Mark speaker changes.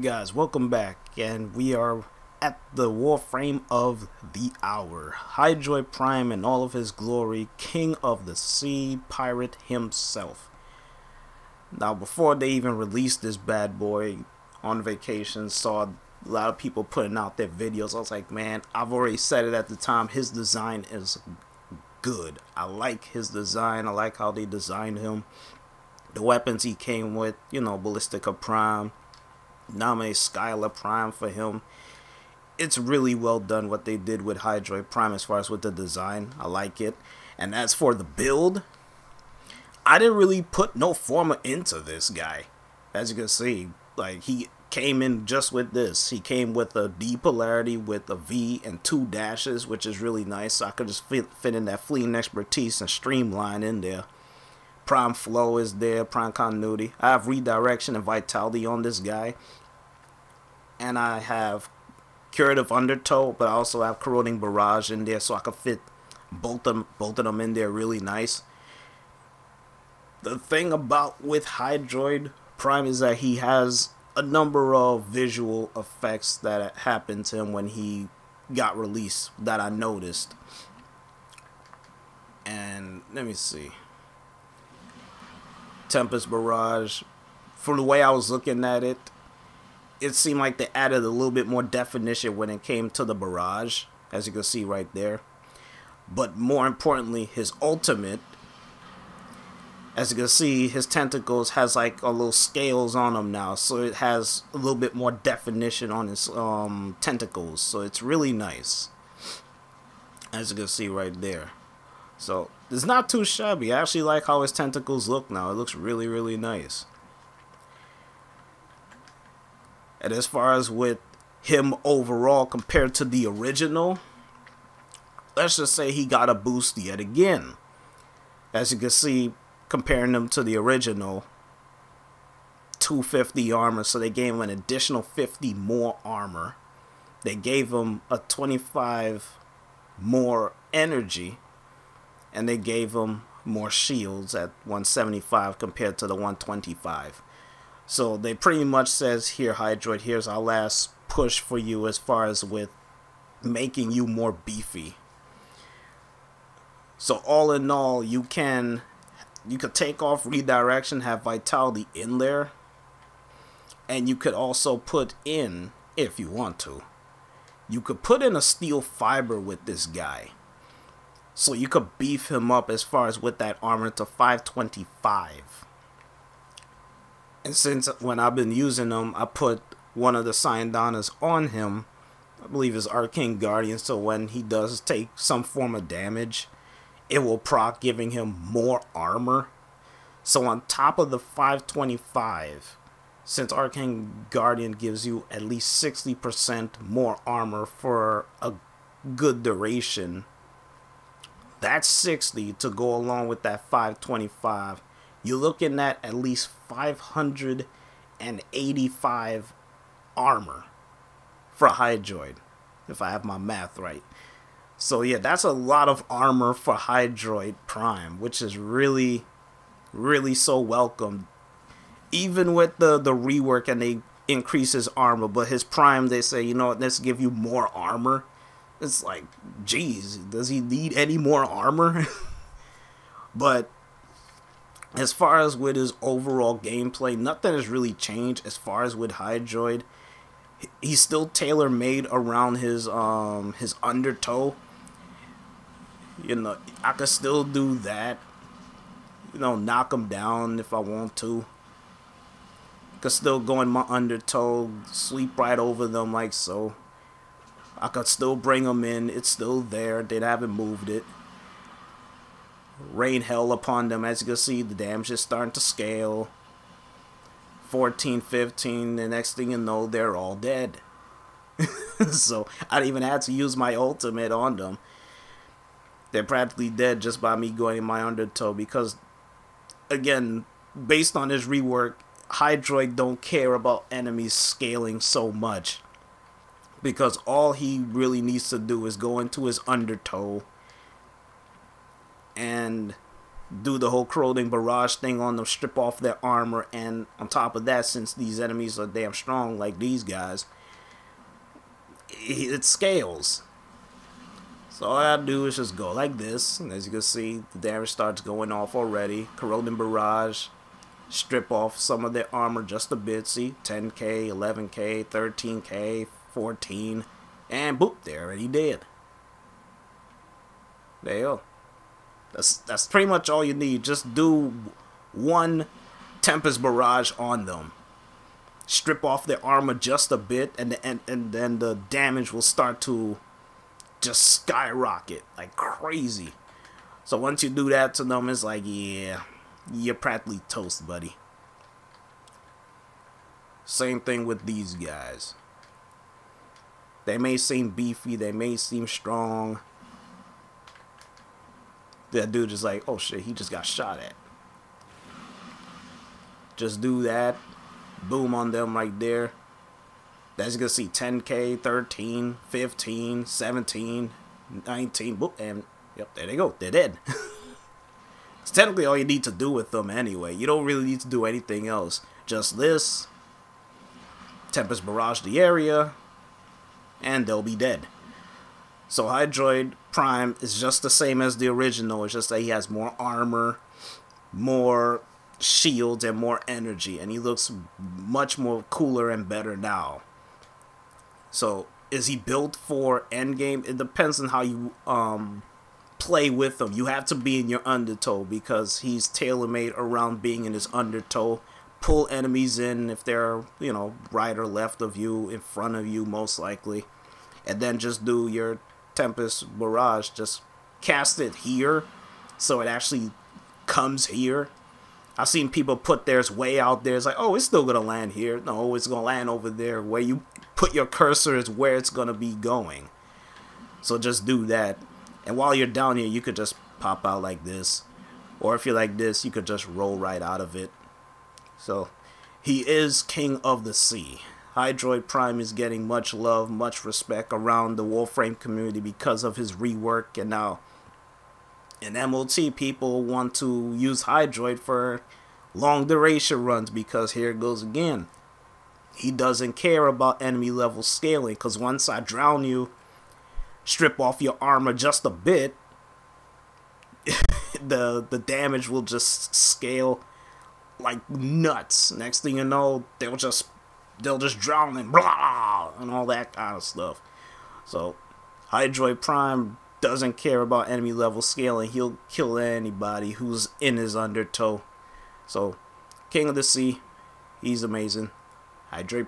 Speaker 1: Alright guys, welcome back, and we are at the Warframe of the hour. Hydroid Prime in all of his glory, king of the sea, pirate himself. Now before they even released this bad boy on vacation, saw a lot of people putting out their videos. I was like, man, I've already said it at the time, his design is good. I like his design, I like how they designed him. The weapons he came with, you know, Ballistica Prime, nominate Skylar Prime for him. It's really well done what they did with Hydroid Prime as far as with the design. I like it. And as for the build, I didn't really put no Forma into this guy. As you can see, like, he came in just with this. He came with a D polarity with a V and 2 dashes, which is really nice. So I could just fit in that fleeing expertise and streamline in there. Prime flow is there, prime continuity. I have redirection and vitality on this guy. And I have curative undertow, but I also have corroding barrage in there, so I could fit both of them in there really nice. The thing about with Hydroid Prime is that he has a number of visual effects that happened to him when he got released that I noticed. And let me see. Tempest barrage, from the way I was looking at it, it seemed like they added a little bit more definition when it came to the barrage, as you can see right there. But more importantly, his ultimate, as you can see, his tentacles has like a little scales on them now, so it has a little bit more definition on his tentacles, so it's really nice, as you can see right there. So it's not too shabby. I actually like how his tentacles look now. It looks really, really nice. And as far as with him overall compared to the original, let's just say he got a boost yet again. As you can see, comparing them to the original, 250 armor, so they gave him an additional 50 more armor. They gave him a 25 more energy, and they gave him more shields at 175 compared to the 125. So they pretty much says here, Hydroid, here's our last push for you as far as with making you more beefy. So all in all, you could take off redirection, have vitality in there, and you could also put in, if you want to, you could put in a steel fiber with this guy. So you could beef him up as far as with that armor to 525. And since when I've been using him, I put one of the Sciendonas on him. I believe it's Arcane Guardian, so when he does take some form of damage, it will proc, giving him more armor. So on top of the 525, since Arcane Guardian gives you at least 60% more armor for a good duration, that's 60 to go along with that 525. You're looking at least 585 armor for Hydroid, if I have my math right. So yeah, that's a lot of armor for Hydroid Prime, which is really, really so welcome. Even with the rework and they increase his armor, but his Prime, they say, you know what, let's give you more armor. It's like, geez, does he need any more armor? But as far as with his overall gameplay, nothing has really changed as far as with Hydroid. He's still tailor-made around his undertow. You know, I could still do that. You know, knock him down if I want to. Could still go in my undertow, sweep right over them like so. I could still bring them in. It's still there. They haven't moved it. Rain hell upon them. As you can see, the damage is starting to scale. 14, 15. The next thing you know, they're all dead. So I didn't even have to use my ultimate on them. They're practically dead just by me going in my undertow. Because, again, based on this rework, Hydroid don't care about enemies scaling so much. Because all he really needs to do is go into his undertow and do the whole corroding barrage thing on them, strip off their armor, and on top of that, since these enemies are damn strong like these guys, it scales. So all I do is just go like this, and as you can see, the damage starts going off already. Corroding barrage, strip off some of their armor just a bit. See, 10k, 11k, 13k, 14, and boop, they're already dead. There you go. That's pretty much all you need. Just do one Tempest Barrage on them. Strip off their armor just a bit, and then the damage will start to just skyrocket like crazy. So once you do that to them, it's like, yeah, you're practically toast, buddy. Same thing with these guys. They may seem beefy, they may seem strong. That dude is like, oh shit, he just got shot at. Just do that. Boom on them right there. As you can see, 10k, 13, 15, 17, 19, boop, and yep, there they go. They're dead. It's technically all you need to do with them anyway. You don't really need to do anything else. Just this. Tempest Barrage the area. And they'll be dead. So Hydroid Prime is just the same as the original. It's just that he has more armor, more shields, and more energy. And he looks much more cooler and better now. So is he built for endgame? It depends on how you play with him. You have to be in your undertow because he's tailor-made around being in his undertow. Pull enemies in if they're, you know, right or left of you, in front of you most likely. And then just do your Tempest Barrage. Just cast it here so it actually comes here. I've seen people put theirs way out there. It's like, oh, it's still gonna land here. No, it's gonna land over there. Where you put your cursor is where it's gonna be going. So just do that. And while you're down here, you could just pop out like this. Or if you're like this, you could just roll right out of it. So he is King of the Sea. Hydroid Prime is getting much love, much respect around the Warframe community because of his rework. And now in MOT, people want to use Hydroid for long duration runs because here it goes again. He doesn't care about enemy level scaling because once I drown you, strip off your armor just a bit, the damage will just scale like nuts. Next thing you know, they'll just drown and blah and all that kind of stuff. So Hydroid Prime doesn't care about enemy level scaling. He'll kill anybody who's in his undertow. So King of the Sea, he's amazing. Hydroid